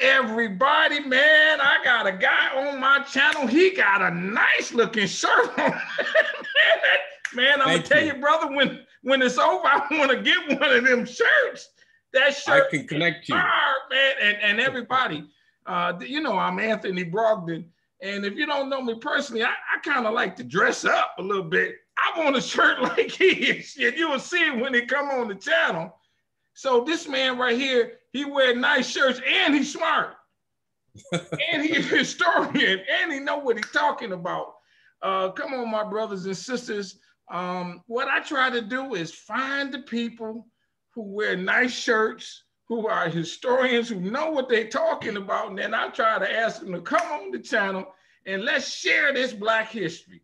Everybody, man, I got a guy on my channel. He got a nice looking shirt on. Man, I'm gonna tell you, brother, when it's over, I want to get one of them shirts. That shirt, I can connect you, man. And everybody, you know, I'm Anthony Brogdon. And if you don't know me personally, I kind of like to dress up a little bit. I want a shirt like his. You will see it when he come on the channel. So this man right here, he wear nice shirts and he's smart. And he's a historian and he know what he's talking about. Come on, my brothers and sisters. What I try to do is find the people who wear nice shirts, who are historians, who know what they're talking about. And then I try to ask them to come on the channel and let's share this Black history.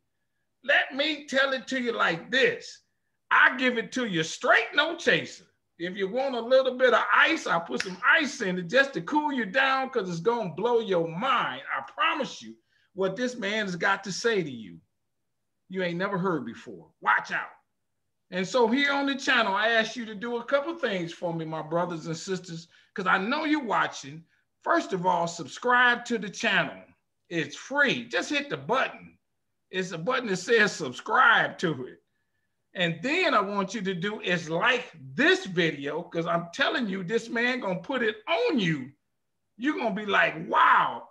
Let me tell it to you like this. I give it to you straight, no chaser. If you want a little bit of ice, I'll put some ice in it just to cool you down because it's going to blow your mind. I promise you what this man has got to say to you. You ain't never heard before. Watch out. And so here on the channel, I ask you to do a couple things for me, my brothers and sisters, because I know you're watching. First of all, subscribe to the channel. It's free. Just hit the button. It's a button that says subscribe to it. And then I want you to do is like this video, because I'm telling you, this man gonna put it on you. You're gonna be like, wow.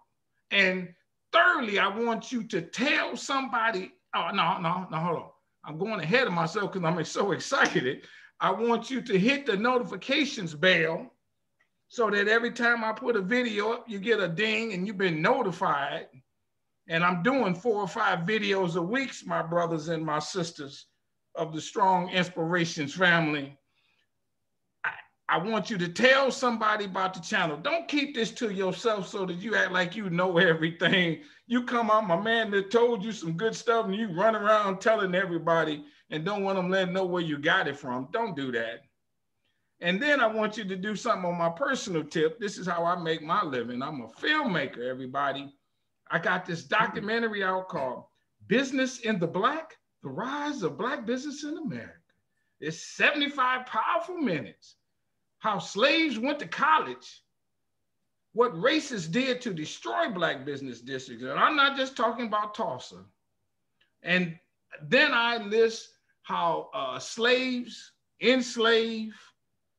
And thirdly, I want you to tell somebody, oh, no, hold on. I'm going ahead of myself because I'm so excited. I want you to hit the notifications bell so that every time I put a video up, you get a ding and you've been notified. And I'm doing 4 or 5 videos a week, my brothers and my sisters of the Strong Inspirations family. I want you to tell somebody about the channel. Don't keep this to yourself so that you act like you know everything. You come out, my man that told you some good stuff and you run around telling everybody and don't want them letting know where you got it from. Don't do that. And then I want you to do something on my personal tip. This is how I make my living. I'm a filmmaker, everybody. I got this documentary out called Business in the Black, The Rise of Black Business in America. It's 75 powerful minutes. How slaves went to college, what racists did to destroy Black business districts. And I'm not just talking about Tulsa. And then I list how slaves, enslaved,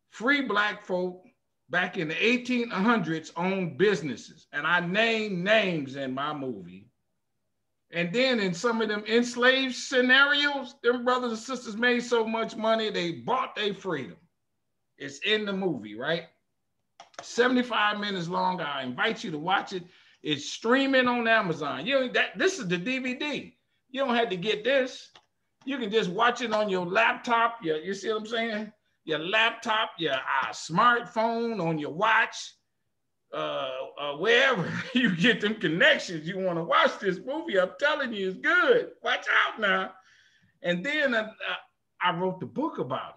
free Black folk back in the 1800s owned businesses. And I name names in my movie. And then in some of them enslaved scenarios, them brothers and sisters made so much money, they bought their freedom. It's in the movie, right? 75 minutes long. I invite you to watch it. It's streaming on Amazon. This is the DVD. You don't have to get this. You can just watch it on your laptop. You see what I'm saying? Your laptop, your smartphone, on your watch, wherever you get them connections. You want to watch this movie, I'm telling you, it's good. Watch out now. And then I wrote the book about it.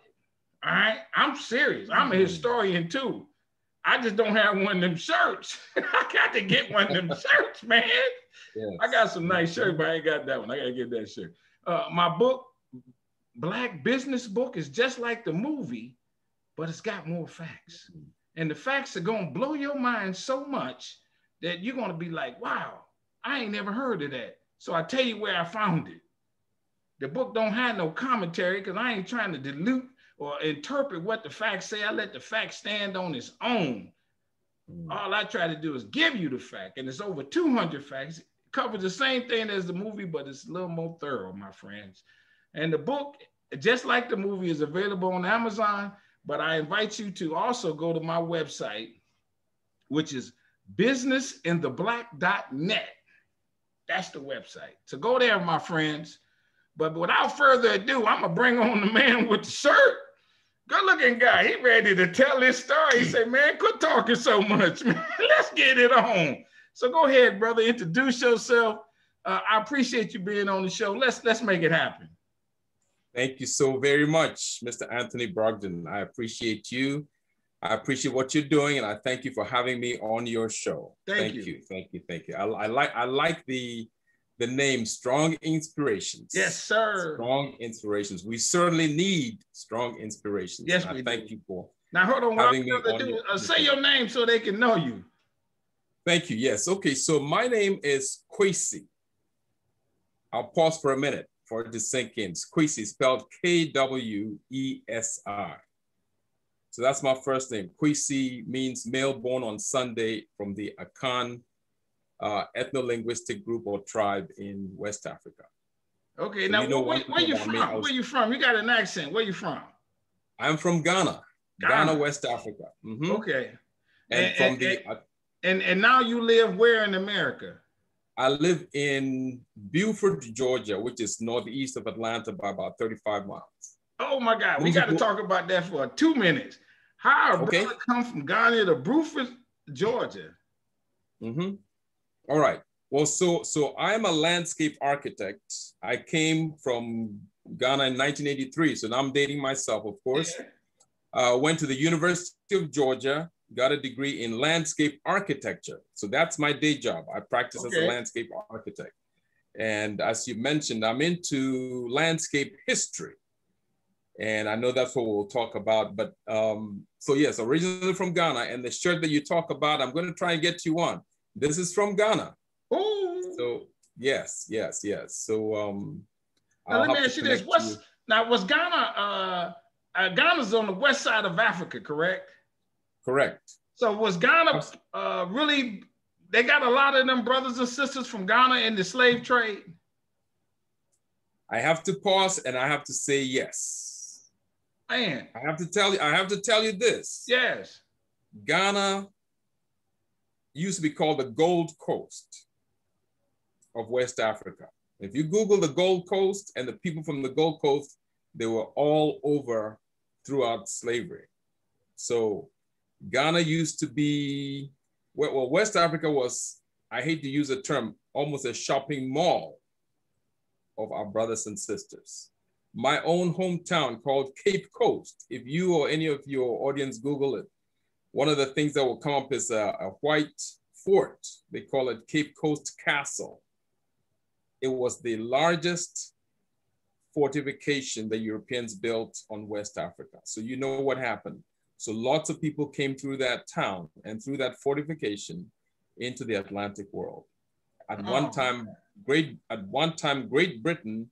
All right, I'm serious. I'm a historian too. I just don't have one of them shirts. I got to get one of them shirts, man. Yes. I got some nice shirts, but I ain't got that one. I got to get that shirt. My book, Black Business Book, is just like the movie, but it's got more facts. And the facts are going to blow your mind so much that you're going to be like, wow, I ain't never heard of that. So I tell you where I found it. The book don't have no commentary because I ain't trying to dilute or interpret what the facts say. I let the fact stand on its own. All I try to do is give you the fact, and it's over 200 facts. It covers the same thing as the movie, but it's a little more thorough, my friends. And the book, just like the movie, is available on Amazon, but I invite you to also go to my website, which is businessintheblack.net. That's the website. So go there, my friends. But without further ado, I'm gonna bring on the man with the shirt. Good looking guy. He ready to tell his story. He said, man, quit talking so much, man. Let's get it on. So go ahead, brother. Introduce yourself. I appreciate you being on the show. Let's make it happen. Thank you so very much, Mr. Anthony Brogdon. I appreciate you. I appreciate what you're doing, and I thank you for having me on your show. Thank you. I like the name Strong Inspirations. Yes, sir. Strong Inspirations. We certainly need strong inspirations. Yes, we do. Thank you for now hold on. Having me say your name so they can know you. Thank you. Yes. Okay. So my name is Kwesi. I'll pause for a minute for it to sink in. Kwesi, spelled Kwesi. So that's my first name. Kwesi means male born on Sunday from the Akan ethno-linguistic group or tribe in West Africa. Okay. So now, where you from? Where you from? You got an accent. Where you from? I'm from Ghana, West Africa. Mm-hmm. Okay. And now you live where in America? I live in Beaufort, Georgia, which is northeast of Atlanta by about 35 miles. Oh my God, we got to talk about that for 2 minutes. How a brother come from Ghana to Beaufort, Georgia? Mm-hmm. All right. Well, so I'm a landscape architect. I came from Ghana in 1983, so now I'm dating myself, of course. Went to the University of Georgia, got a degree in landscape architecture. So that's my day job. I practice as a landscape architect. And as you mentioned, I'm into landscape history. And I know that's what we'll talk about. But so yes, originally from Ghana. And the shirt that you talk about, I'm going to try and get you one. This is from Ghana. Oh. So yes. So now let me ask you this. Was Ghana, Ghana's on the west side of Africa, correct? Correct. So was Ghana really, they got a lot of them brothers and sisters from Ghana in the slave trade? I have to pause and I have to say yes. Man. I have to tell you this. Yes. Ghana used to be called the Gold Coast of West Africa. If you Google the Gold Coast and the people from the Gold Coast, they were all over throughout slavery. So Ghana used to be, well, West Africa was, I hate to use the term, almost a shopping mall of our brothers and sisters. My own hometown called Cape Coast, if you or any of your audience Google it, one of the things that will come up is a white fort. They call it Cape Coast Castle. It was the largest fortification the Europeans built on West Africa. So you know what happened. So lots of people came through that town and through that fortification into the Atlantic world. At one time, Great Britain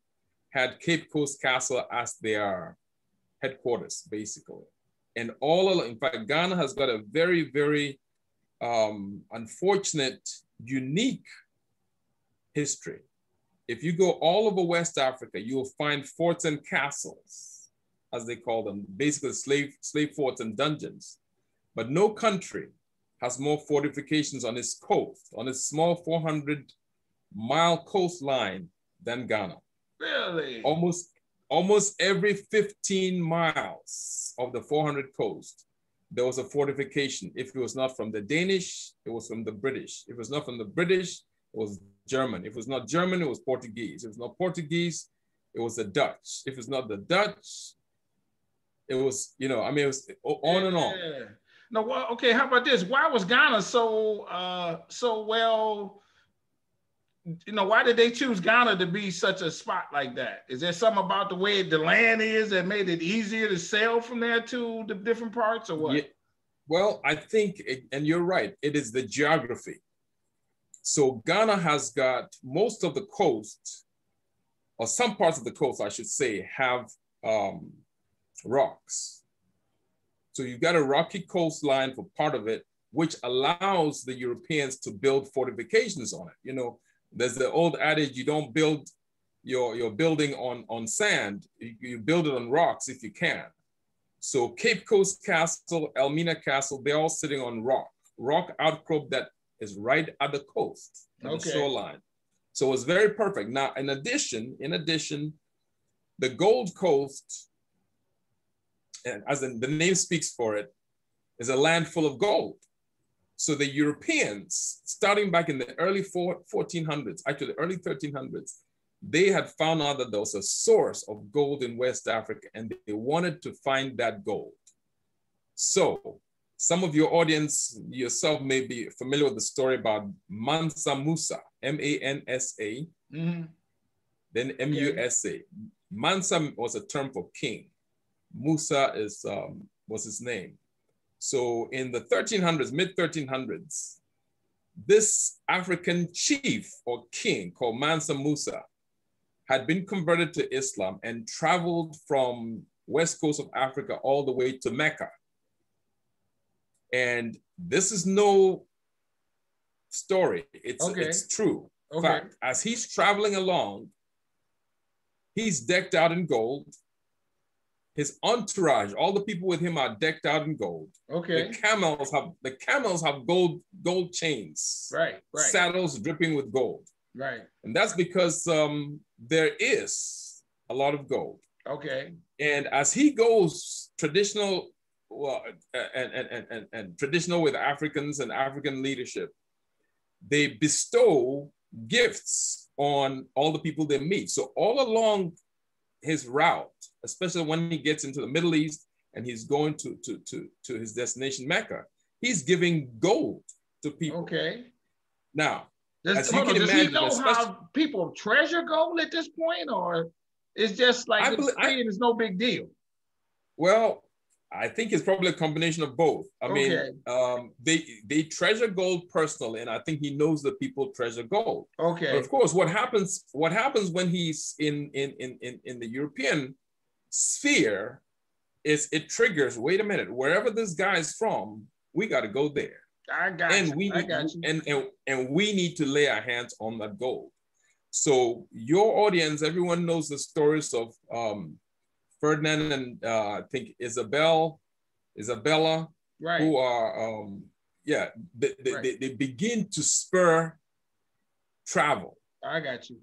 had Cape Coast Castle as their headquarters, basically. And in fact, Ghana has got a very, very unfortunate, unique history. If you go all over West Africa, you'll find forts and castles, as they call them, basically slave forts and dungeons. But no country has more fortifications on its coast, on its small 400-mile coastline than Ghana. Really? Almost every 15 miles of the 400 coast, there was a fortification. If it was not from the Danish, it was from the British. If it was not from the British, it was German. If it was not German, it was Portuguese. If it was not Portuguese, it was the Dutch. If it's not the Dutch, it was, it was on and on. No, well, okay, how about this? Why was Ghana so well, why did they choose Ghana to be such a spot like that? Is there something about the way the land is that made it easier to sail from there to the different parts, or what? Yeah. Well, I think, and you're right, it is the geography. So Ghana has got most of the coast, or some parts of the coast, I should say, have rocks. So you've got a rocky coastline for part of it, which allows the Europeans to build fortifications on it. There's the old adage, you don't build your building on sand, you build it on rocks if you can. So Cape Coast Castle, Elmina Castle, they're all sitting on rock outcrop that is right at the coast, at the shoreline. So it's very perfect. Now, in addition, the Gold Coast, and as the name speaks for it, is a land full of gold. So the Europeans, starting back in the early 1400s, actually the early 1300s, they had found out that there was a source of gold in West Africa and they wanted to find that gold. So some of your audience, yourself may be familiar with the story about Mansa Musa, M-A-N-S-A, then M-U-S-A. Mansa was a term for king. Musa was his name. So in the 1300s, mid 1300s, this African chief or king called Mansa Musa had been converted to Islam and traveled from west coast of Africa all the way to Mecca. And this is no story. It's true. Okay. Fact, as he's traveling along, he's decked out in gold. His entourage, all the people with him are decked out in gold. Okay. The camels have gold chains. Right. Saddles dripping with gold. Right. And that's because there is a lot of gold. Okay. And as he goes traditional, and traditional with Africans and African leadership, they bestow gifts on all the people they meet. So all along his route, especially when he gets into the Middle East and he's going to his destination, Mecca, he's giving gold to people. Okay. Now, does he know how people treasure gold at this point, or it's just like it's no big deal? Well, I think it's probably a combination of both. I mean, they treasure gold personally, and I think he knows that people treasure gold. Okay. But of course, what happens when he's in the European sphere is it triggers, wait a minute, wherever this guy is from, we got to go there. I got you. And we need to lay our hands on that gold. So your audience, everyone knows the stories of Ferdinand and I think Isabella, right, who are they begin to spur travel. I got you.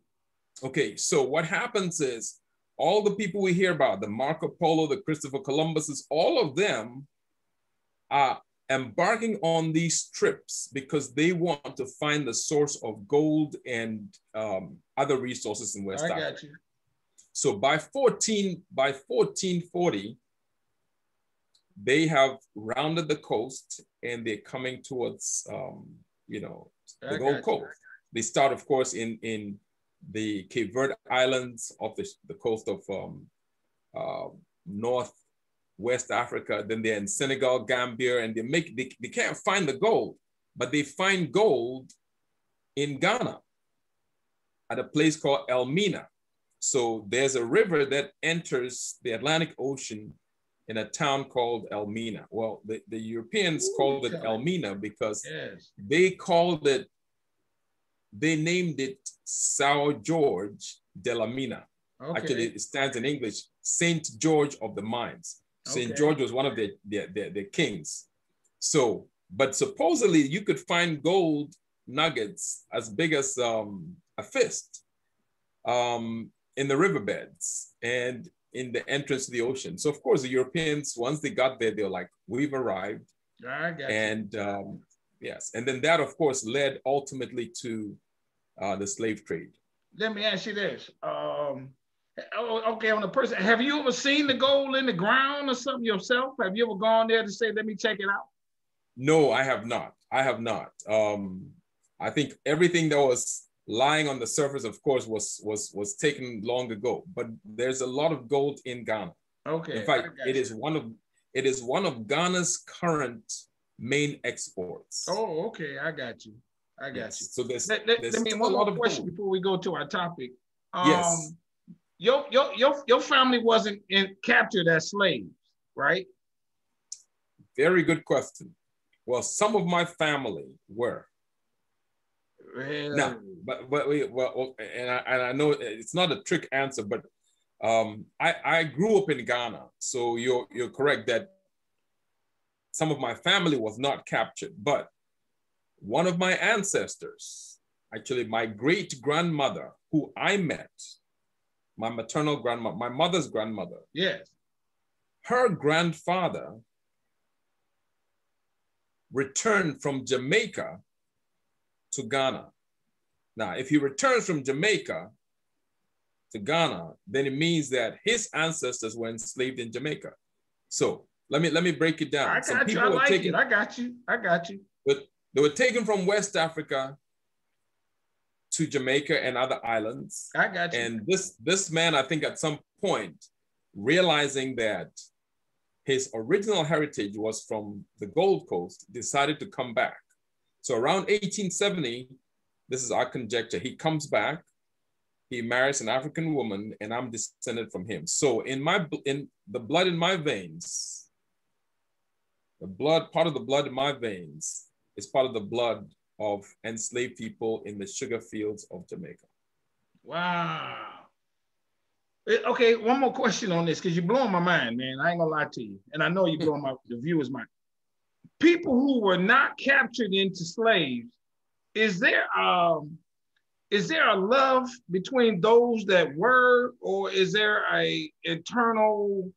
Okay, so what happens is all the people we hear about, the Marco Polo, the Christopher Columbuses, all of them are embarking on these trips because they want to find the source of gold and other resources in West Africa. I got you. So by 1440, they have rounded the coast and they're coming towards, the Gold Coast. They start, of course, in the Cape Verde Islands off the coast of Northwest Africa. Then they're in Senegal, Gambia, and they can't find the gold, but they find gold in Ghana at a place called Elmina. So there's a river that enters the Atlantic Ocean in a town called Elmina. Well, the Europeans called it Elmina because they named it Sao George de la Mina. Okay. Actually, it stands in English, Saint George of the Mines. Saint George was one of the kings. So, but supposedly you could find gold nuggets as big as a fist in the riverbeds and in the entrance to the ocean. So of course the Europeans, once they got there, they were like, we've arrived. And yes, and then that of course led ultimately to the slave trade. Let me ask you this. On the person, have you ever seen the gold in the ground or something yourself? Have you ever gone there to say, let me check it out? No, I have not. I think everything that was lying on the surface, of course, was taken long ago. But there's a lot of gold in Ghana. Okay. In fact, it is one of Ghana's current main exports. Oh, okay. I got you. So there's let me one more question before we go to our topic. Yes. Your family wasn't captured as slaves, right? Very good question. Well, some of my family were. Well, no, and I know it's not a trick answer, but I grew up in Ghana, so you're correct that some of my family was not captured, but one of my ancestors, actually my great grandmother, who I met, my maternal grandmother, my mother's grandmother. Yes. Her grandfather returned from Jamaica to Ghana. Now, if he returns from Jamaica to Ghana, then it means that his ancestors were enslaved in Jamaica. So let me break it down. I got you. I got you. But they were taken from West Africa to Jamaica and other islands. I got you. And this man, I think at some point, realizing that his original heritage was from the Gold Coast, decided to come back. So around 1870, this is our conjecture, he comes back, he marries an African woman, and I'm descended from him. So in the blood in my veins, part of the blood in my veins is part of the blood of enslaved people in the sugar fields of Jamaica. Wow. Okay, one more question on this, because you're blowing my mind, man. I ain't gonna lie to you. And I know you're blowing the viewers' mind. People who were not captured into slaves, is there a love between those that were, or is there a internal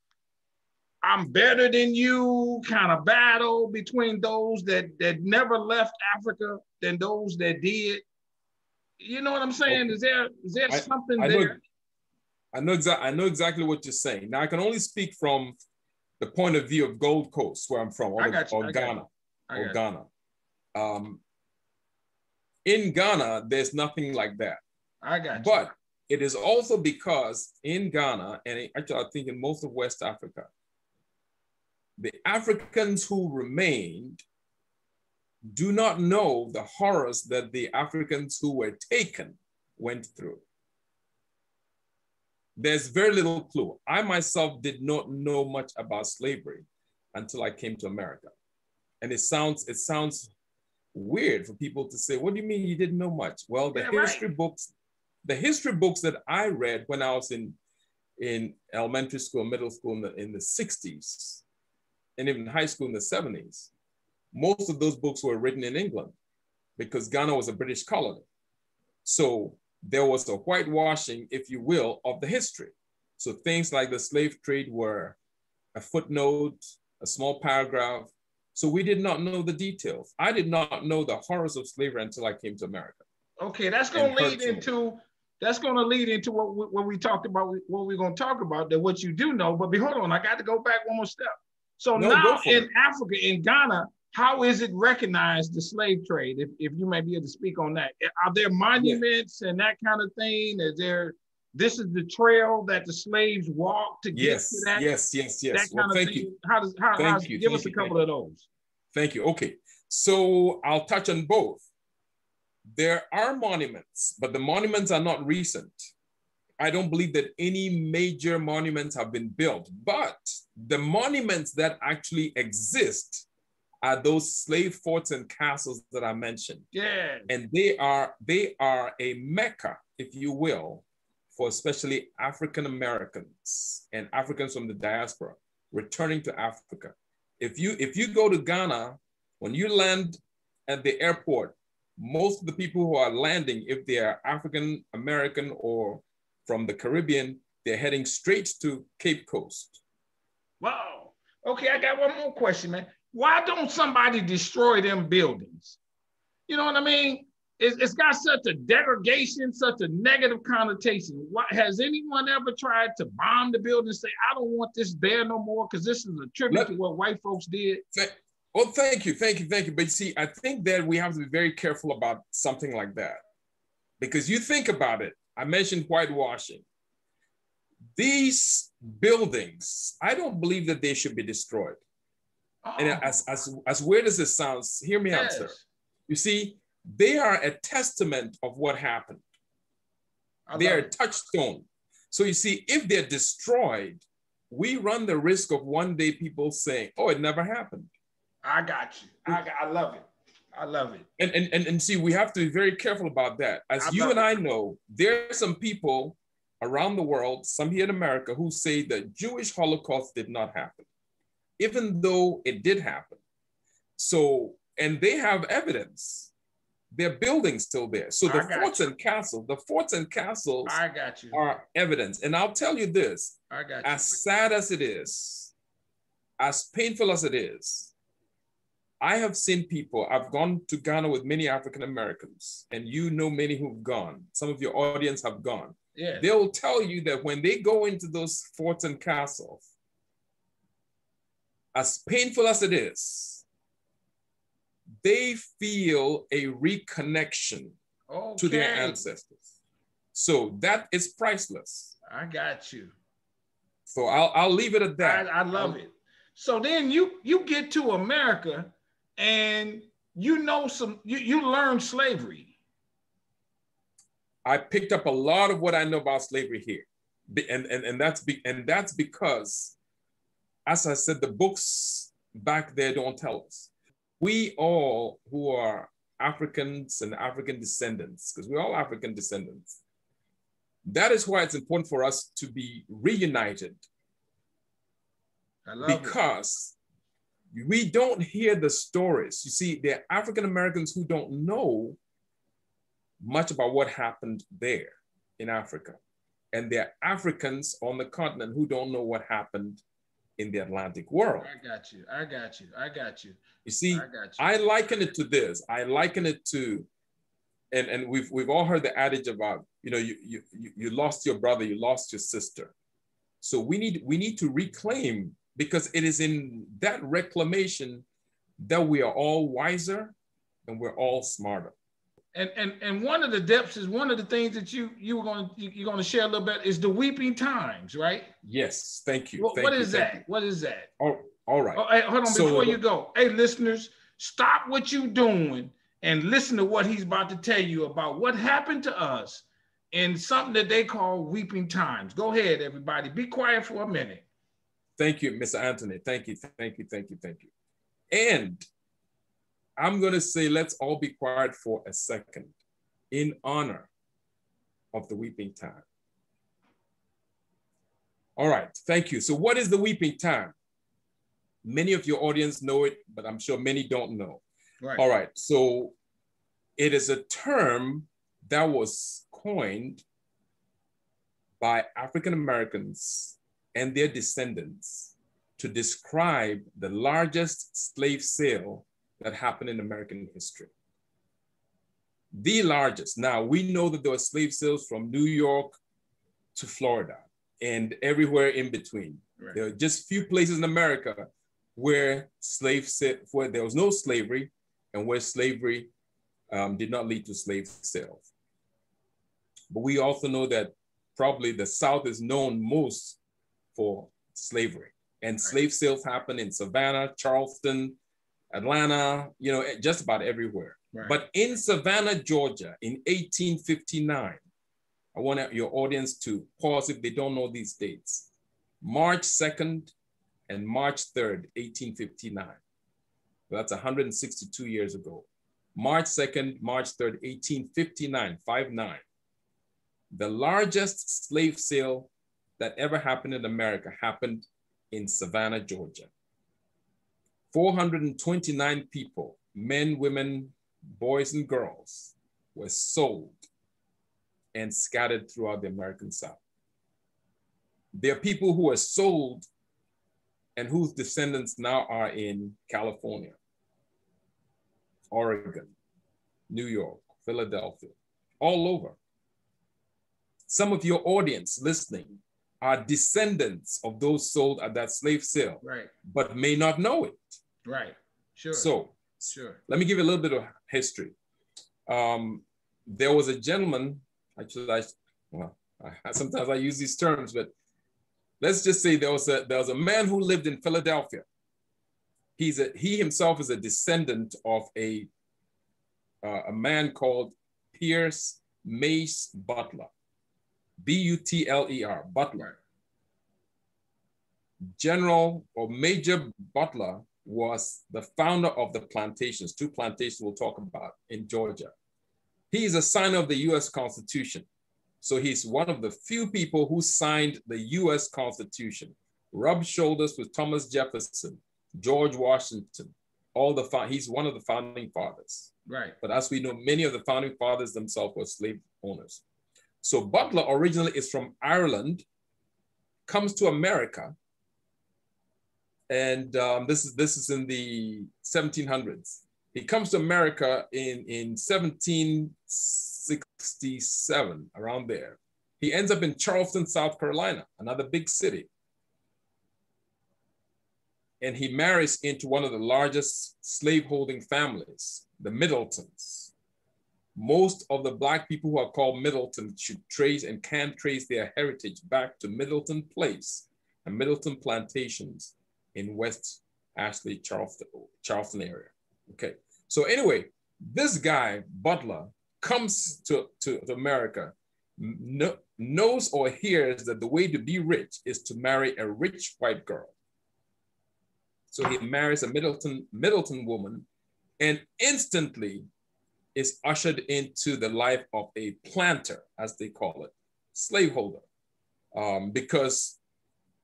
I'm better than you kind of battle between those that never left Africa than those that did? You know what I'm saying? Okay. Is there something there? I know exactly what you're saying. Now I can only speak from the point of view of Gold Coast, where I'm from, or Ghana. In Ghana, there's nothing like that. I got you. But it is also because in Ghana, and actually I think in most of West Africa, the Africans who remained do not know the horrors that the Africans who were taken went through. There's very little clue. I myself did not know much about slavery until I came to America. And it sounds weird for people to say, what do you mean you didn't know much? Well, the history books that I read when I was in elementary school, middle school in the 60s, and even high school in the 70s, most of those books were written in England because Ghana was a British colony. So there was a whitewashing, if you will, of the history. So things like the slave trade were a footnote, a small paragraph. So we did not know the details. I did not know the horrors of slavery until I came to America. Okay, that's going to lead into what we talked about, what we're going to talk about, that what you do know. But hold on, I got to go back one more step. So now in Africa, in Ghana, how is it recognized, the slave trade? If you may be able to speak on that. Are there monuments and that kind of thing? This is the trail that the slaves walked to get to that? Yes. That kind of thing. Give us a couple of those. Thank you. Okay. So I'll touch on both. There are monuments, but the monuments are not recent. I don't believe that any major monuments have been built, but the monuments that actually exist are those slave forts and castles that I mentioned. Yeah. And they are a mecca, if you will, for especially African Americans and Africans from the diaspora returning to Africa. If you go to Ghana, when you land at the airport, most of the people who are landing, if they are African American or from the Caribbean, they're heading straight to Cape Coast. Wow. Okay, I got one more question, man. Why don't somebody destroy them buildings? You know what I mean? It's got such a degradation, such a negative connotation. Has anyone ever tried to bomb the building and say, I don't want this there no more because this is a tribute to what white folks did? Well, thank you. But see, I think that we have to be very careful about something like that. Because you think about it, I mentioned whitewashing. These buildings, I don't believe that they should be destroyed. Oh. And as weird as it sounds, hear me out, sir. You see, they are a testament of what happened. They are a touchstone. So you see, if they're destroyed, we run the risk of one day people saying, oh, it never happened. I got you. I love it. I love it. And see, we have to be very careful about that. As you and I know, there are some people around the world, some here in America, who say the Jewish Holocaust did not happen, even though it did happen. So, and they have evidence. Their buildings still there. So the forts and castles I got you. Are evidence. And I'll tell you this, as sad as it is, as painful as it is, I have seen people, I've gone to Ghana with many African Americans, and you know many who've gone. Some of your audience have gone. Yeah. They will tell you that when they go into those forts and castles, as painful as it is, they feel a reconnection to their ancestors. So that is priceless. I got you. So I'll leave it at that. I love it. So then you get to America and you learned slavery. I picked up a lot of what I know about slavery here. And that's because, as I said, the books back there don't tell us. We all who are Africans and African descendants, because we're all African descendants, that is why it's important for us to be reunited. Because we don't hear the stories. You see, there are African Americans who don't know much about what happened there in Africa. And there are Africans on the continent who don't know what happened in the Atlantic world. I got you. You see, I liken it to this. I liken it to, and we've all heard the adage about, you lost your brother, you lost your sister. So we need to reclaim, because it is in that reclamation that we are all wiser and we're all smarter. And one of the depths is one of the things that you're going to share a little bit is the weeping times, right? Yes, thank you. What is that? What is that? Oh, all right. Oh, hey, hold on, before you go. Hey, listeners, stop what you're doing and listen to what he's about to tell you about what happened to us in something that they call weeping times. Go ahead, everybody. Be quiet for a minute. Thank you, Mr. Anthony. Thank you. And I'm going to say, let's all be quiet for a second in honor of the weeping time. All right, thank you. So what is the weeping time? Many of your audience know it, but I'm sure many don't know. Right. All right, so it is a term that was coined by African Americans and their descendants to describe the largest slave sale that happened in American history. The largest. Now, we know that there were slave sales from New York to Florida and everywhere in between. Right. There are just few places in America where there was no slavery and where slavery did not lead to slave sales. But we also know that probably the South is known most for slavery. And slave sales happened in Savannah, Charleston, Atlanta, just about everywhere. Right. But in Savannah, Georgia, in 1859, I want your audience to pause if they don't know these dates. March 2nd and March 3rd, 1859. That's 162 years ago. March 2nd, March 3rd, 1859, 5-9. The largest slave sale that ever happened in America happened in Savannah, Georgia. 429 people, men, women, boys, and girls, were sold and scattered throughout the American South. There are people who were sold and whose descendants now are in California, Oregon, New York, Philadelphia, all over. Some of your audience listening are descendants of those sold at that slave sale, right, but may not know it. Right, sure. So, let me give you a little bit of history. There was a gentleman, actually, sometimes I use these terms, but let's just say there was a man who lived in Philadelphia. He himself is a descendant of a man called Pierce Mace Butler, Butler, Butler. General or Major Butler was the founder of the plantations, 2 plantations we'll talk about in Georgia. He is a signer of the US Constitution. So he's one of the few people who signed the US Constitution, rubbed shoulders with Thomas Jefferson, George Washington, he's one of the founding fathers. Right. But as we know, many of the founding fathers themselves were slave owners. So Butler originally is from Ireland, comes to America, and this is in the 1700s. He comes to America in 1767, around there. He ends up in Charleston, South Carolina, another big city. And he marries into one of the largest slaveholding families, the Middletons. Most of the Black people who are called Middleton should trace and can trace their heritage back to Middleton Place and Middleton Plantations in West Ashley, Charleston area. Okay, So anyway, this guy, Butler, comes to America, knows or hears that the way to be rich is to marry a rich white girl. So he marries a Middleton woman and instantly is ushered into the life of a planter, as they call it, slaveholder. Because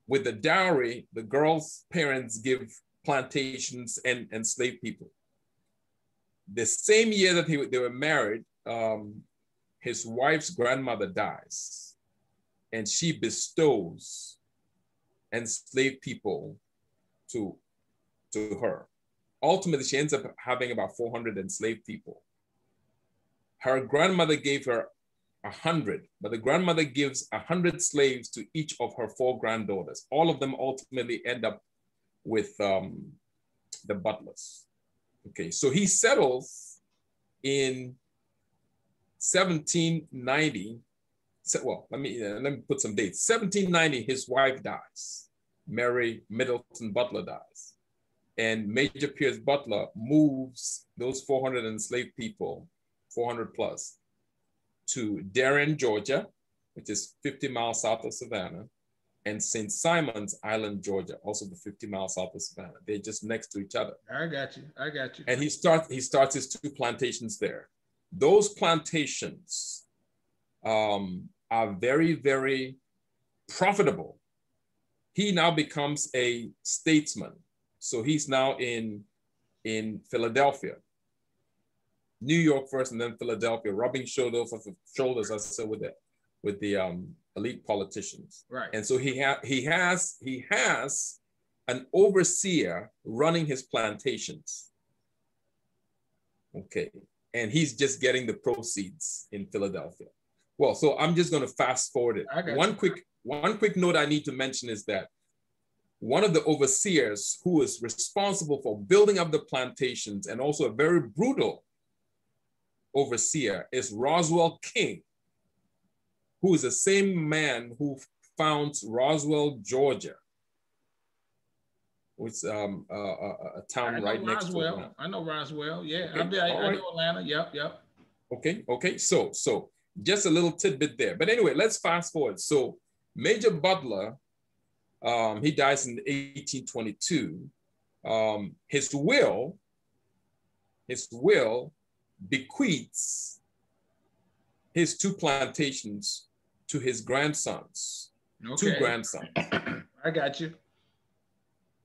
with the dowry, the girl's parents give plantations and enslaved people. The same year that they were married, his wife's grandmother dies, and she bestows enslaved people to her. Ultimately, she ends up having about 400 enslaved people. Her grandmother gave her 100, but the grandmother gives 100 slaves to each of her 4 granddaughters. All of them ultimately end up with the Butlers. Okay, so he settles in 1790. Well, let me put some dates. 1790, his wife dies. Mary Middleton Butler dies. And Major Pierce Butler moves those 400 enslaved people, 400 plus, to Darien, Georgia, which is 50 miles south of Savannah, and St. Simon's Island, Georgia, also the 50 miles south of Savannah. They're just next to each other. I got you. And he starts his 2 plantations there. Those plantations are very, very profitable. He now becomes a statesman. So he's now in Philadelphia, New York first, and then Philadelphia, rubbing shoulders, as I said, with the elite politicians. Right. And so he has an overseer running his plantations. Okay, and he's just getting the proceeds in Philadelphia. Well, so I'm just going to fast forward it. One quick note I need to mention is that one of the overseers who is responsible for building up the plantations, and also a very brutal overseer, is Roswell King, who is the same man who founds Roswell, Georgia, which is a town right next to Atlanta. I know Roswell. Yeah, Okay. I know Atlanta. Yep. Okay. So just a little tidbit there. But anyway, let's fast forward. So Major Butler, he dies in 1822. His will bequeaths his 2 plantations to his grandsons. Okay. 2 grandsons. I got you.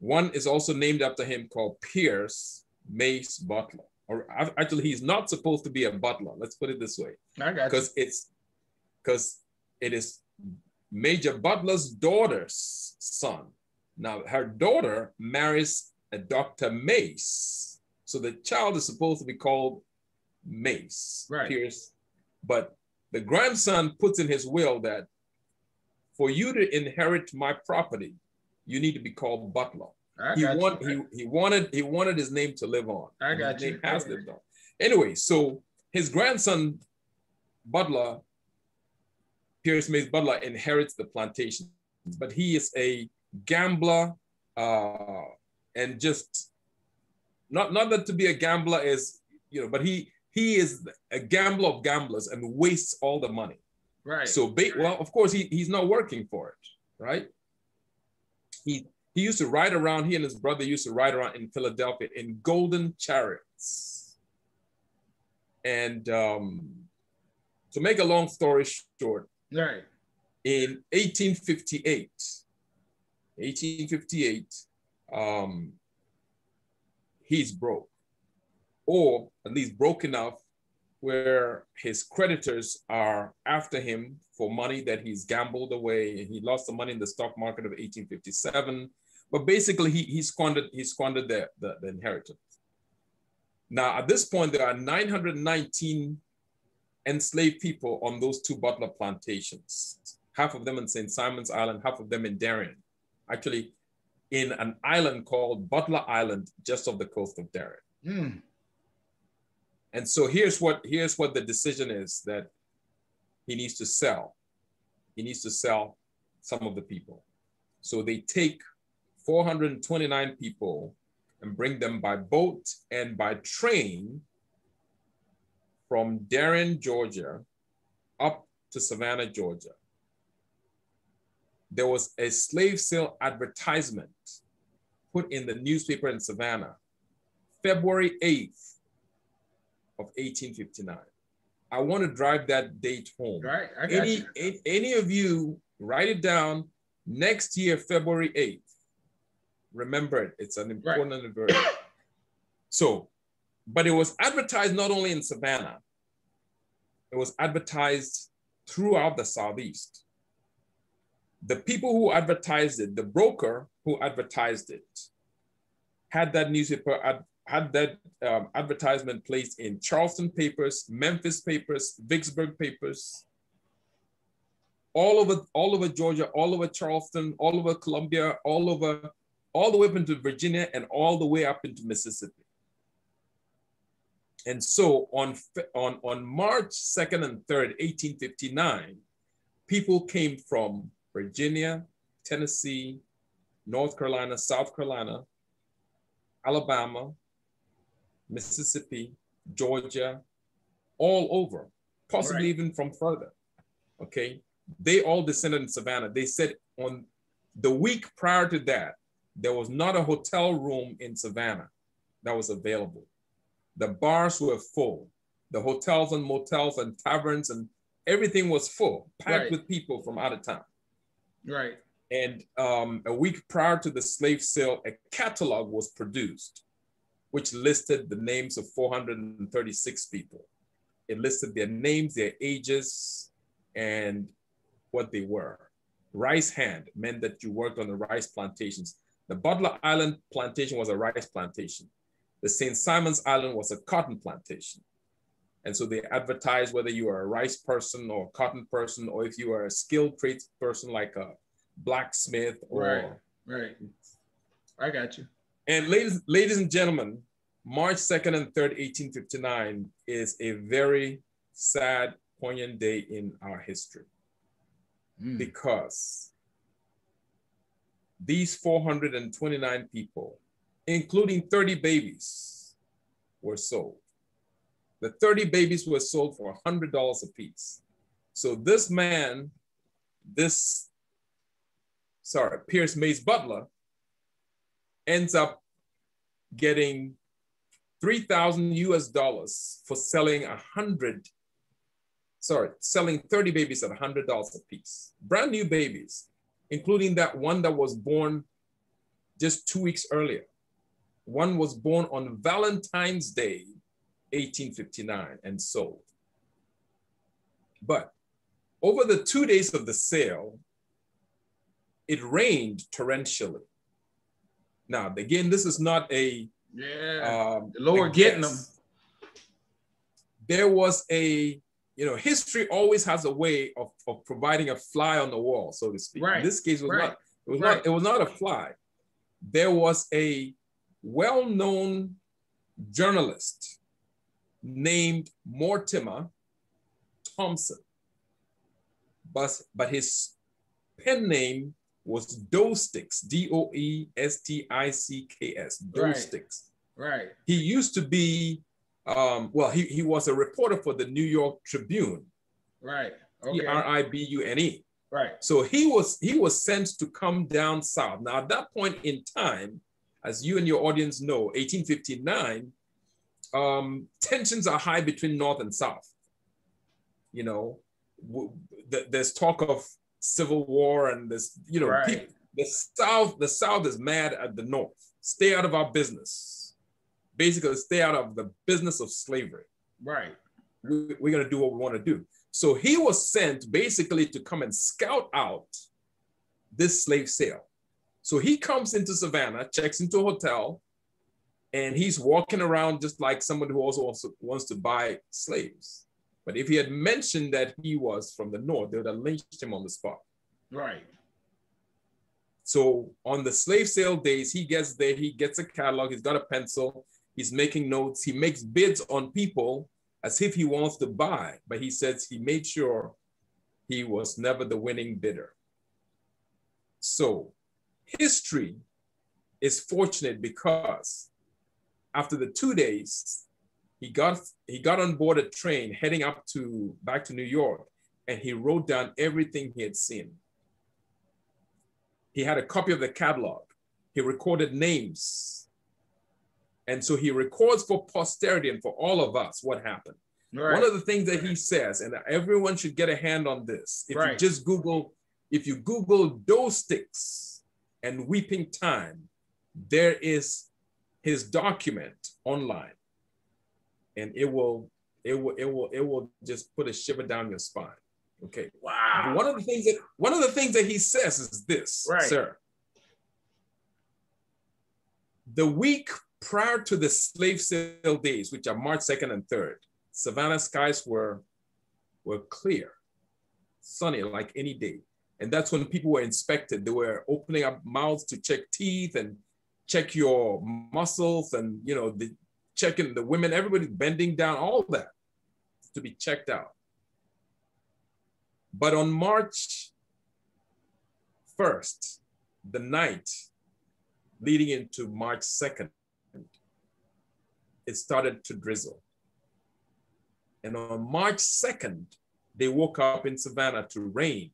One is also named after him, called Pierce Mace Butler. Or actually, he's not supposed to be a butler. Let's put it this way. I got you. Because it is Major Butler's daughter's son. Now, her daughter marries a Dr. Mace. So the child is supposed to be called Mace, right. Pierce. But the grandson puts in his will that for you to inherit my property, you need to be called Butler. He wanted his name to live on. I got you. His name has lived on. Anyway, so his grandson, Butler, Pierce Mace Butler, inherits the plantation, but he is a gambler, and just not that to be a gambler is, but he is a gambler of gamblers and wastes all the money. Right. So, well, of course, he's not working for it, right? He used to ride around. He and his brother used to ride around in Philadelphia in golden chariots. And to make a long story short, right, in 1858, he's broke, or at least broke enough where his creditors are after him for money that he's gambled away. And he lost the money in the stock market of 1857. But basically, he squandered the inheritance. Now, at this point, there are 919 enslaved people on those 2 Butler plantations, half of them in St. Simon's Island, half of them in Darien, actually in an island called Butler Island, just off the coast of Darien. Mm. And so here's what the decision is, that he needs to sell. He needs to sell some of the people. So they take 429 people and bring them by boat and by train from Darien, Georgia, up to Savannah, Georgia. There was a slave sale advertisement put in the newspaper in Savannah, February 8th of 1859. I want to drive that date home. Right, I got you. Any of you, write it down, next year, February 8th. Remember it, it's an important anniversary. So, but it was advertised not only in Savannah, it was advertised throughout the Southeast. The people who advertised it, the broker who advertised it, had that newspaper, had that advertisement placed in Charleston papers, Memphis papers, Vicksburg papers, all over Georgia, all over Charleston, all over Columbia, all the way up into Virginia and all the way up into Mississippi. And so on March 2nd and 3rd, 1859, people came from Virginia, Tennessee, North Carolina, South Carolina, Alabama, Mississippi, Georgia, all over, possibly even from further, okay? They all descended in Savannah. They said on the week prior to that, there was not a hotel room in Savannah that was available. The bars were full. The hotels and motels and taverns and everything was full, packed with people from out of town. Right. And a week prior to the slave sale, a catalog was produced, which listed the names of 436 people. It listed their names, their ages, and what they were. Rice hand meant that you worked on the rice plantations. The Butler Island plantation was a rice plantation. The St. Simon's Island was a cotton plantation. And so they advertised whether you are a rice person or a cotton person, or if you are a skilled trades person like a blacksmith or... Right. I got you. And ladies and gentlemen, March 2nd and 3rd, 1859 is a very sad, poignant day in our history because these 429 people, including 30 babies, were sold. The 30 babies were sold for $100 a piece. So this man, Pierce Mays Butler, ends up getting $3,000 US for selling 30 babies at $100 a piece. Brand new babies, including that one that was born just 2 weeks earlier. One was born on Valentine's Day, 1859, and sold. But over the 2 days of the sale, it rained torrentially. Now, again, this is not a the Lord getting them. There was history always has a way of providing a fly on the wall, so to speak. Right. In this case, it was not a fly. There was a well-known journalist named Mortimer Thompson, but his pen name was Doesticks, Doesticks, Doesticks. Right. He used to be, he was a reporter for the New York Tribune. Right. Okay. Tribune. Right. So he was sent to come down south. Now, at that point in time, as you and your audience know, 1859, tensions are high between North and South. You know, there's talk of civil war and this, the South is mad at the North. Stay out of our business. Basically, stay out of the business of slavery. Right. We're going to do what we want to do. So he was sent basically to come and scout out this slave sale. So he comes into Savannah, checks into a hotel, and he's walking around just like somebody who also wants to buy slaves. But if he had mentioned that he was from the North, they would have lynched him on the spot. Right. So on the slave sale days, he gets there, he gets a catalog, he's got a pencil, he's making notes, he makes bids on people as if he wants to buy, but he says he made sure he was never the winning bidder. So history is fortunate because after the 2 days, he got on board a train heading back to New York, and he wrote down everything he had seen. He had a copy of the catalog. He recorded names. And so he records for posterity and for all of us what happened. Right. One of the things that he says, and everyone should get a hand on this, if you Google dough sticks and weeping time, there is his document online, and it will just put a shiver down your spine. Okay. Wow. But one of the things that he says is this, sir. The week prior to the slave sale days, which are March 2nd and 3rd, Savannah skies were clear, sunny like any day. And that's when people were inspected. They were opening up mouths to check teeth and check your muscles, and checking the women, everybody bending down, all that to be checked out. But on March 1st, the night leading into March 2nd, it started to drizzle. And on March 2nd, they woke up in Savannah to rain,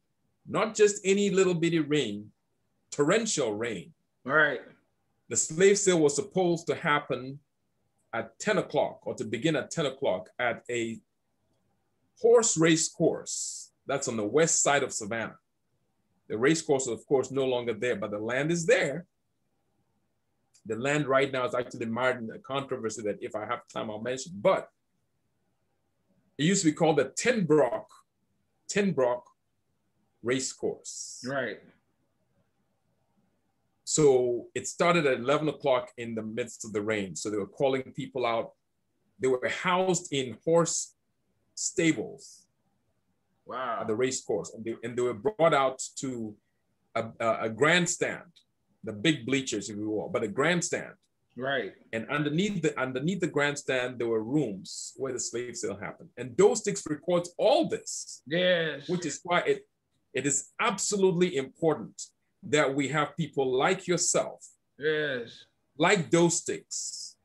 not just any little bitty rain, torrential rain. Right. The slave sale was supposed to happen at 10 o'clock, or to begin at 10 o'clock at a horse race course that's on the west side of Savannah. The race course is, of course, no longer there, but the land is there. The land right now is actually mired in a controversy that, if I have time, I'll mention. But it used to be called the Ten Brock race course. Right. So it started at 11 o'clock in the midst of the rain. So they were calling people out. They were housed in horse stables. Wow. At the race course. And they were brought out to a grandstand, the big bleachers, if you will, but a grandstand. Right. And underneath the grandstand, there were rooms where the slave sale happened. And Doe Sticks records all this. Yes. Which is why it is absolutely important that we have people like yourself, yes, like Doe Sticks,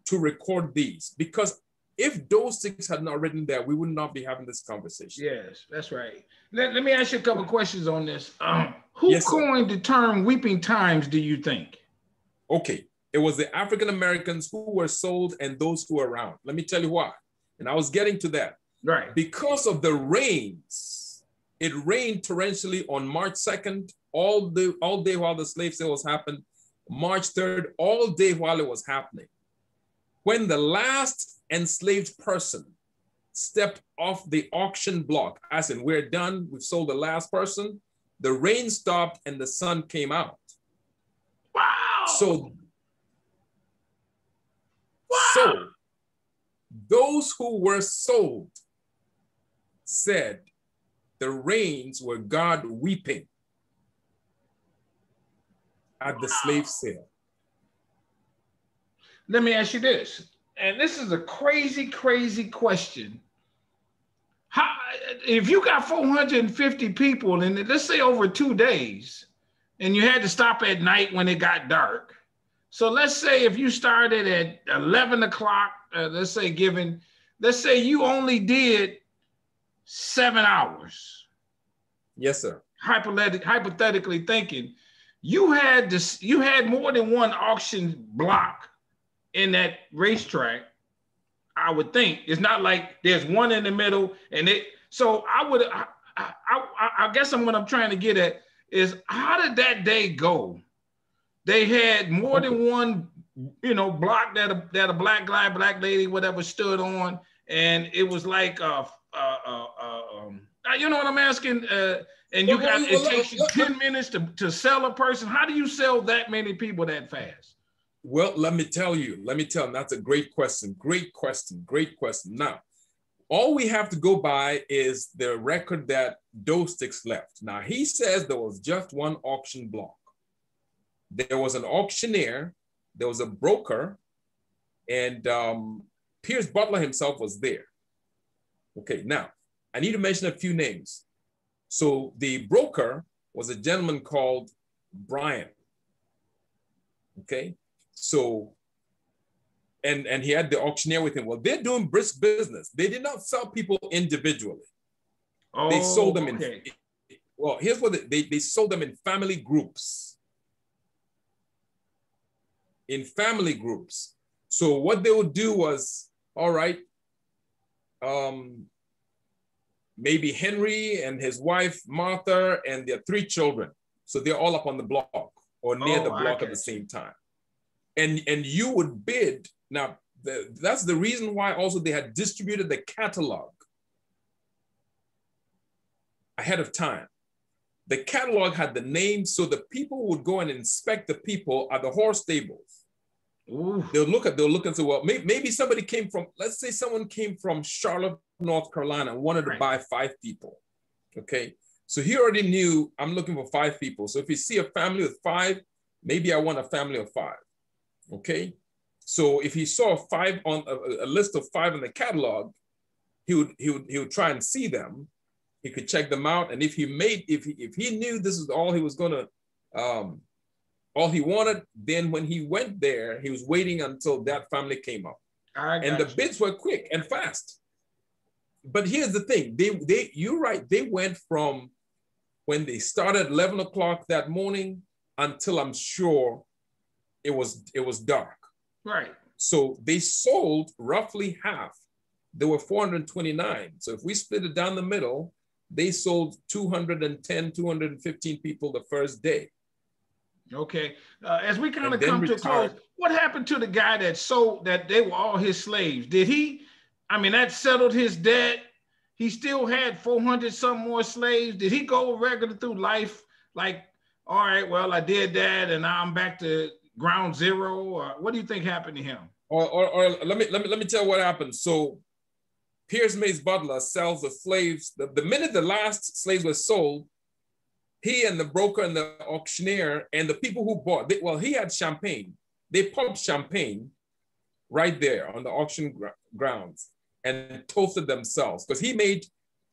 to record these. Because if Doe Sticks had not written that, we would not be having this conversation. Yes, that's right. Let me ask you a couple of questions on this. Who coined the term weeping times, do you think? Okay, it was the African Americans who were sold and those who were around. Let me tell you why. And I was getting to that. Right. Because of the rains, it rained torrentially on March 2nd, all day while the slave sale was happening. March 3rd, all day while it was happening. When the last enslaved person stepped off the auction block, as in, we're done, we've sold the last person, the rain stopped and the sun came out. Wow. So those who were sold said the rains were God weeping at the slave sale. Let me ask you this, and this is a crazy, crazy question. How, if you got 450 people, and let's say over 2 days, and you had to stop at night when it got dark. So let's say if you started at 11 o'clock, let's say you only did 7 hours. Yes, sir. Hypothetically thinking, you had more than one auction block in that racetrack. I would think it's not like there's one in the middle, and so I guess what I'm trying to get at is, how did that day go? They had more than one, block that a black guy, black lady, whatever, stood on, and it was like you know what I'm asking? And it takes you 10 minutes to sell a person. How do you sell that many people that fast? Well, let me tell you, that's a great question. Great question. Now, all we have to go by is the record that Doe Sticks left. Now, he says there was just one auction block. There was an auctioneer, there was a broker, and Pierce Butler himself was there. Okay, now, I need to mention a few names. So the broker was a gentleman called Brian. Okay, so and he had the auctioneer with him. Well, they're doing brisk business. They did not sell people individually. Oh, they sold them okay. Well, here's what they sold them in family groups. In family groups. So what they would do was, all right, maybe Henry and his wife, Martha, and their 3 children. So they're all up on the block or near the block at the same time. And you would bid. Now, that's the reason why also they had distributed the catalog ahead of time. The catalog had the names, so the people would go and inspect the people at the horse stables. Ooh. They'll look and say, well, maybe somebody came from, let's say someone came from Charlotte, North Carolina and wanted to buy 5 people. Okay. So he already knew I'm looking for 5 people. So if you see a family with 5, maybe I want a family of 5. Okay. So if he saw 5 on a list of 5 in the catalog, he would try and see them. He could check them out. And if he knew this is all he was going to, all he wanted, then when he went there, he was waiting until that family came up. And the bids were quick and fast. But here's the thing, you're right, they went from when they started at 11 o'clock that morning until I'm sure it was dark. Right. So they sold roughly half. There were 429. So if we split it down the middle, they sold 210, 215 people the first day. Okay. As we kind of come to a close, what happened to the guy that sold, that they were all his slaves? Did he, I mean, that settled his debt? He still had 400 some more slaves. Did he go regular through life? Like, all right, well, I did that and now I'm back to ground zero? Or what do you think happened to him? Or let me tell you what happened. So Piers Mays Butler sells the slaves. The minute the last slaves were sold, he and the broker and the auctioneer and the people who bought, he had champagne. They pumped champagne right there on the auction grounds and toasted themselves because he made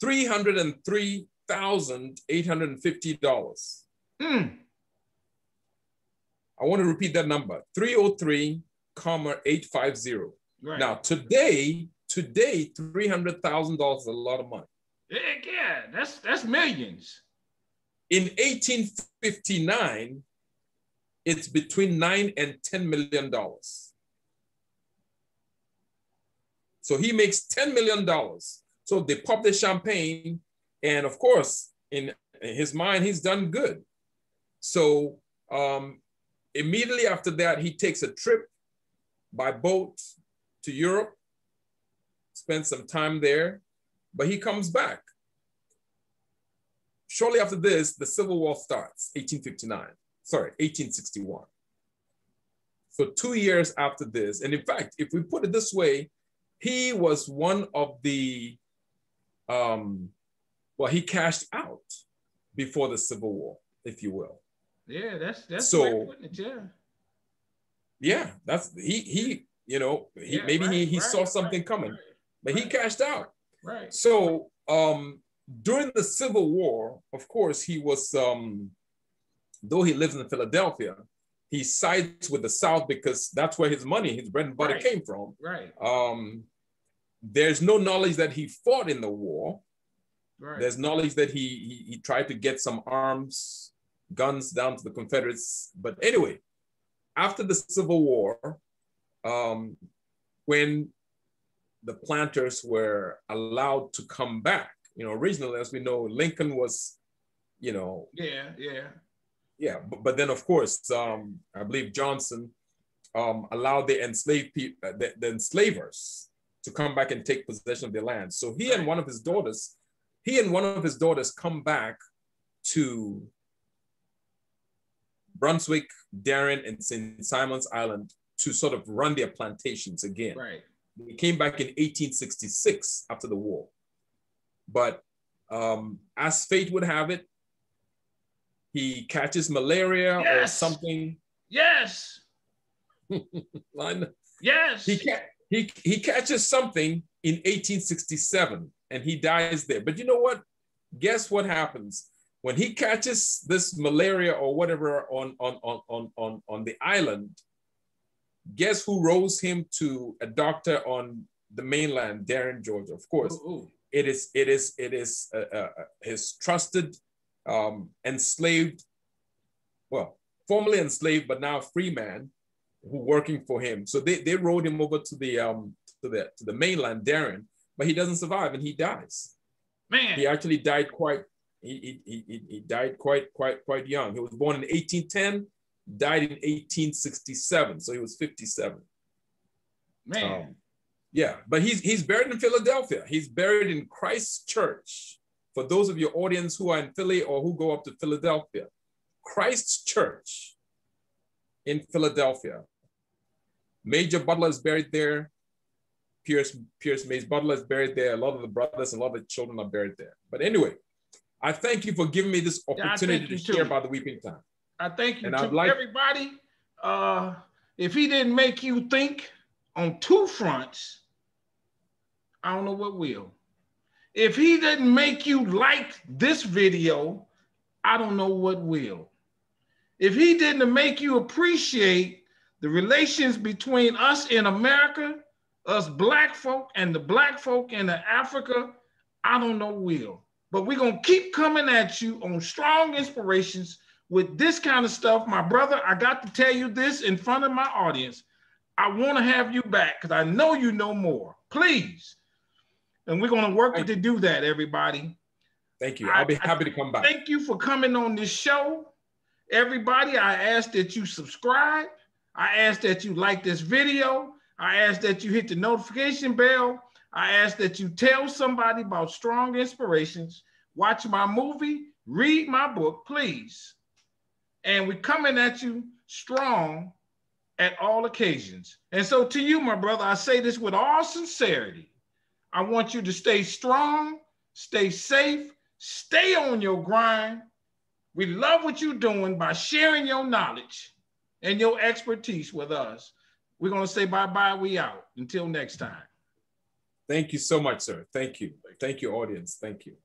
$303,850. I want to repeat that number, 303,850. Right. Now, today, $300,000 is a lot of money. Yeah, that's millions. In 1859, it's between $9 and $10 million. So he makes $10 million. So they pop the champagne, and of course, in his mind, he's done good. So immediately after that, he takes a trip by boat to Europe, spends some time there, but he comes back. Shortly after this, the Civil War starts, 1861. So 2 years after this, and in fact, if we put it this way, he was one of the, he cashed out before the Civil War, if you will. Yeah, that's so, the way of putting it, yeah. Yeah, that's, he saw something coming, but he cashed out. Right. So, during the Civil War, of course, he was, though he lives in Philadelphia, he sides with the South because that's where his money, his bread and butter came from. Right. There's no knowledge that he fought in the war. Right. There's knowledge that he tried to get some arms, guns down to the Confederates. But anyway, after the Civil War, when the planters were allowed to come back, originally, as we know, Lincoln was, but then of course, I believe Johnson allowed the enslaved people, the enslavers, to come back and take possession of their land. So he and one of his daughters come back to Brunswick, Darien, and St. Simon's Island to sort of run their plantations again. Right. They came back in 1866 after the war. But as fate would have it, he catches malaria or something. Yes. Yes. He catches something in 1867 and he dies there. But you know what? Guess what happens? When he catches this malaria or whatever on the island, Guess who rose him to a doctor on the mainland, Darren, Georgia? Of course, it is his trusted, enslaved, well, formerly enslaved, but now free man who working for him. So they rode him over to the mainland, Darren, but he doesn't survive and he dies. Man, he actually died he died quite young. He was born in 1810, died in 1867, so he was 57. Man. Yeah, but he's buried in Philadelphia. He's buried in Christ Church. For those of your audience who are in Philly or who go up to Philadelphia, Christ Church in Philadelphia. Major Butler is buried there. Pierce Mays Butler is buried there. A lot of the brothers and a lot of the children are buried there. But anyway, I thank you for giving me this opportunity to share about the Weeping Time. I thank you to everybody. If he didn't make you think on two fronts, I don't know what will. If he didn't make you like this video, I don't know what will. If he didn't make you appreciate the relations between us in America, us black folk and the black folk in Africa, I don't know will. But we're going to keep coming at you on Strong Inspirations with this kind of stuff. My brother, I got to tell you this in front of my audience. I want to have you back because I know you know more. Please. And we're going to work to do that, everybody. Thank you. I'll be happy to come back. Thank you for coming on this show. Everybody, I ask that you subscribe. I ask that you like this video. I ask that you hit the notification bell. I ask that you tell somebody about Strong Inspirations. Watch my movie. Read my book, please. And we're coming at you strong at all occasions. And so to you, my brother, I say this with all sincerity. I want you to stay strong, stay safe, stay on your grind. We love what you're doing by sharing your knowledge and your expertise with us. We're going to say bye-bye, we out. Until next time. Thank you so much, sir. Thank you. Thank you, audience. Thank you.